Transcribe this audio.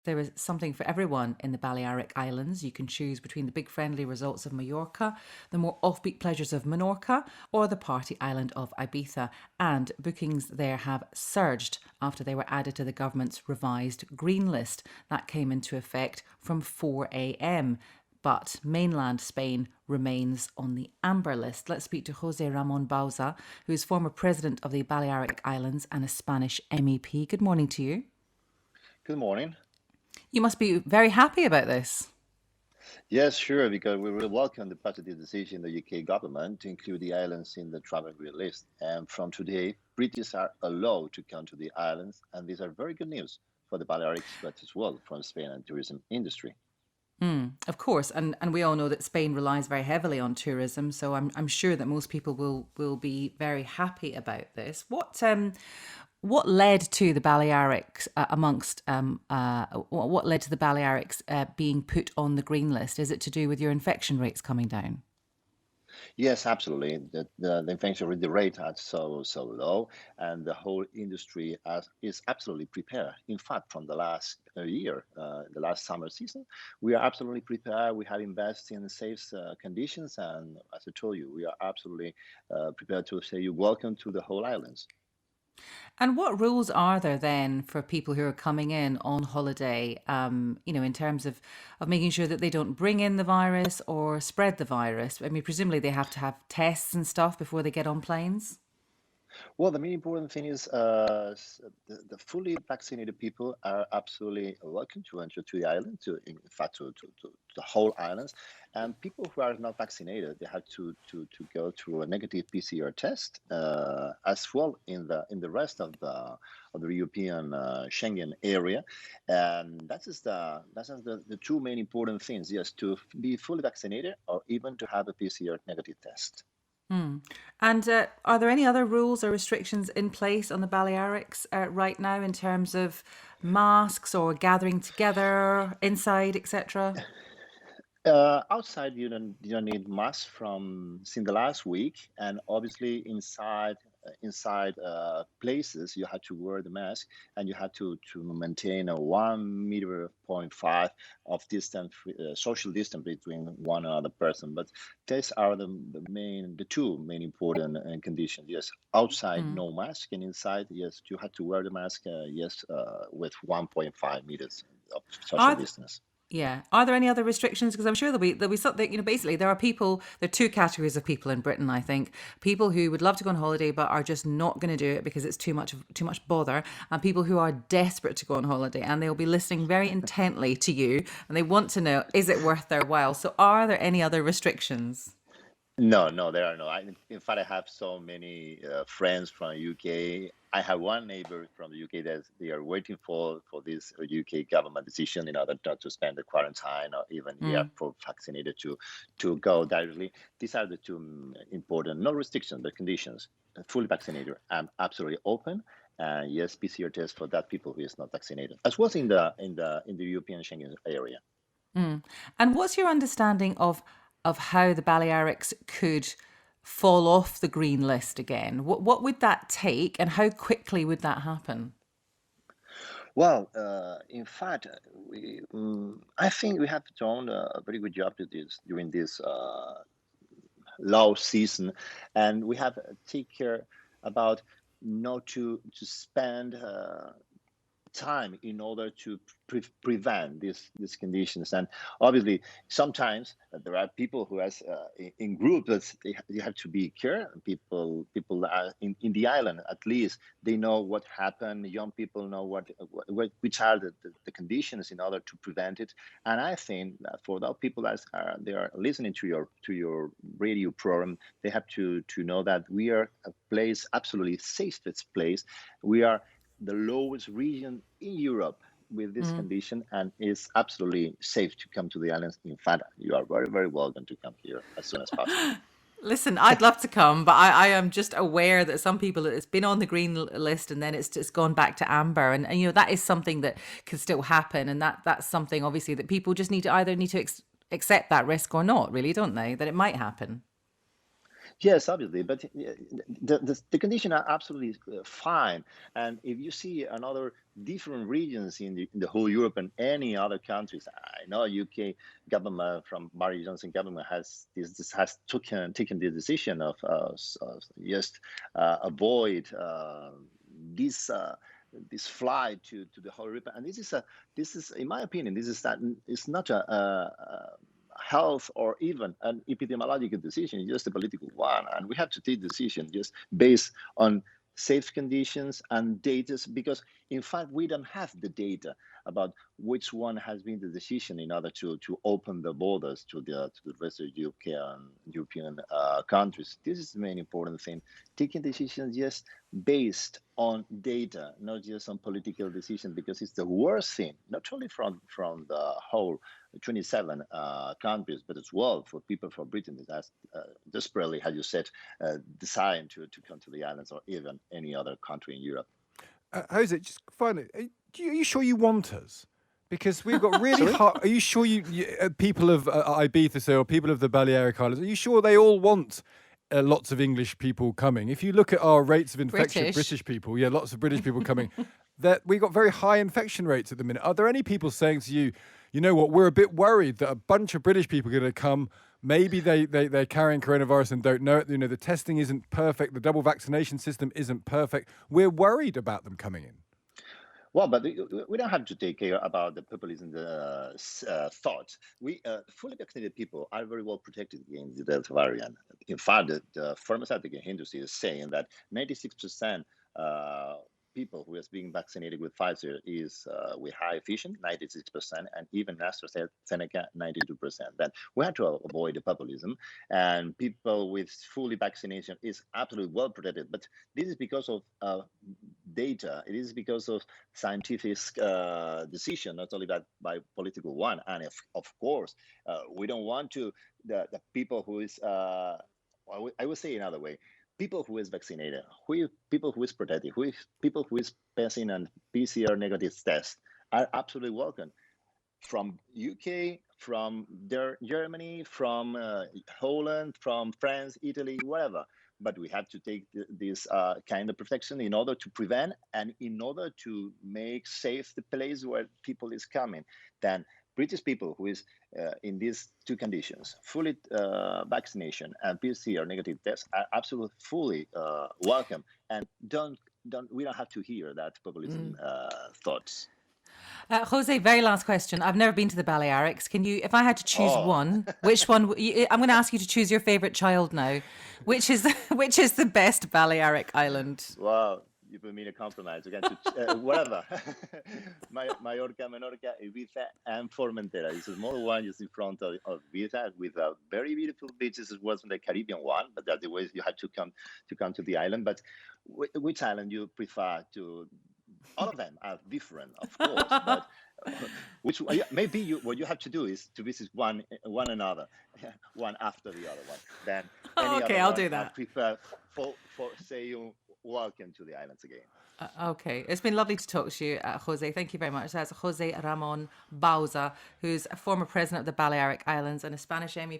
There is something for everyone in the Balearic Islands. You can choose between the big friendly resorts of Mallorca, the more offbeat pleasures of Menorca, or the party island of Ibiza. And bookings there have surged after they were added to the government's revised green list. That came into effect from 4 a.m. But mainland Spain remains on the amber list. Let's speak to José Ramón Bauzá, who is former president of the Balearic Islands and a Spanish MEP. Good morning to you. Good morning. You must be very happy about this. Yes, sure, because we will welcome the positive decision of the UK government to include the islands in the travel green list. And from today, British are allowed to come to the islands, and these are very good news for the Balearics, but as well from Spain and tourism industry. Of course, and we all know that Spain relies very heavily on tourism, so I'm sure that most people will be very happy about this. What led to the Balearics what led to the Balearics being put on the green list? Is it to do with your infection rates coming down? Yes, absolutely. The infection rate is so low, and the whole industry is absolutely prepared. In fact, from the last year, the last summer season, we are absolutely prepared. We have invested in safe conditions, and as I told you, we are absolutely prepared to say you welcome to the whole islands. And what rules are there then for people who are coming in on holiday, in terms of making sure that they don't bring in the virus or spread the virus? I mean, presumably they have to have tests and stuff before they get on planes. Well, the main important thing is the fully vaccinated people are absolutely welcome to enter to the island, in fact, to the whole islands. And people who are not vaccinated, they have to go through a negative PCR test as well in the rest of the European Schengen area. And that's the two main important things, yes, to be fully vaccinated or even to have a PCR negative test. And are there any other rules or restrictions in place on the Balearics right now in terms of masks or gathering together inside, etc.? Outside, you don't need masks from since the last week, and obviously inside places you have to wear the mask, and you have to maintain a 1 meter point five of distance, social distance between one another person. But these are the two main important conditions. Yes, outside no mask, and inside yes you have to wear the mask. Yes, with 1.5 meters of social Are th- distance. Yeah. Are there any other restrictions? Because I'm sure there'll be something. Basically, there are two categories of people in Britain. I think people who would love to go on holiday but are just not going to do it because it's too much bother, and people who are desperate to go on holiday and they'll be listening very intently to you and they want to know, is it worth their while? So, are there any other restrictions? No, no, there are no. In fact, I have so many friends from UK. I have one neighbor from the UK that they are waiting for this UK government decision in order not to spend the quarantine or even yeah for vaccinated to go directly. These are the two important, no restrictions, but conditions. Fully vaccinated, I'm absolutely open. And yes, PCR test for that people who is not vaccinated, as was in the European Schengen area. And what's your understanding of how the Balearics could fall off the green list again? What would that take, and how quickly would that happen? Well, in fact, I think we have done a very good job with this during this low season, and we have take care about not to spend time in order to prevent these conditions. And obviously sometimes there are people who has in groups that they have to be care. People are in the island, at least they know what happened. Young people know which are the conditions in order to prevent it. And I think that for those people that they are listening to your radio program, they have to know that we are a place absolutely safest place. We are the lowest region in Europe with this condition, and it's absolutely safe to come to the islands. In fact, you are very, very welcome to come here as soon as possible. Listen, I'd love to come, but I am just aware that some people, it's been on the green list and then it's just gone back to amber, and that is something that can still happen, and that's something obviously that people just need to accept that risk or not, really, don't they? That it might happen. Yes, obviously, but the conditions are absolutely fine. And if you see another different regions in the whole Europe and any other countries, I know UK government from Boris Johnson government this has taken the decision of just avoid this. This flight to the whole Europe, and this is, in my opinion, this is that it's not a health or even an epidemiological decision, just a political one. And we have to take decisions just based on safe conditions and data, because in fact we don't have the data about which one has been the decision in order to open the borders to the rest of European countries. This is the main important thing. Taking decisions just based on data, not just on political decisions, because it's the worst thing, not only from the whole 27 countries, but as well for people from Britain that has desperately, as you said, designed to come to the islands or even any other country in Europe. Jose, just finally, are you sure you want us? Because we've got really Sorry? hard. Are you sure people of Ibiza, say, or people of the Balearic Islands, are you sure they all want lots of English people coming? If you look at our rates of infection, British people, lots of British people coming, that we got very high infection rates at the minute. Are there any people saying to you, you know what, we're a bit worried that a bunch of British people are going to come, maybe they're carrying coronavirus and don't know it, the testing isn't perfect, the double vaccination system isn't perfect, we're worried about them coming in? Well, but we don't have to take care about the populism thoughts. We fully vaccinated people are very well protected against the Delta variant. In fact, the pharmaceutical industry is saying that 96% people who is being vaccinated with Pfizer is with high efficient, 96%, and even AstraZeneca, 92%. Then we have to avoid the populism, and people with fully vaccination is absolutely well protected. But this is because of data. It is because of scientific decision, not only by political one. And if, of course, we don't want to the people who is. I would say another way. People who is vaccinated, people who is protected, people who is passing a PCR negative test are absolutely welcome from UK, from Germany, from Holland, from France, Italy, whatever. But we have to take this kind of protection in order to prevent and in order to make safe the place where people is coming. Then British people who is in these two conditions, fully vaccination and PCR negative tests, are absolutely fully welcome, and we don't have to hear that populism thoughts. Jose, very last question. I've never been to the Balearics. Can you, if I had to choose one, which one? I'm going to ask you to choose your favorite child now. Which is the best Balearic island? Wow, you put me in a compromise. You can to whatever. Mallorca, Menorca, Ibiza, and Formentera. It's a small one just in front of Ibiza with very beautiful beaches as well as the Caribbean one. But that's the way you had to come to the island. But which island you prefer to? All of them are different, of course, but maybe what you have to do is to visit one another, one after the other one. Then any Okay, other I'll one do I that. prefer for say you welcome to the islands again. Okay, it's been lovely to talk to you, Jose. Thank you very much. That's Jose Ramón Bauzá, who's a former president of the Balearic Islands and a Spanish MEP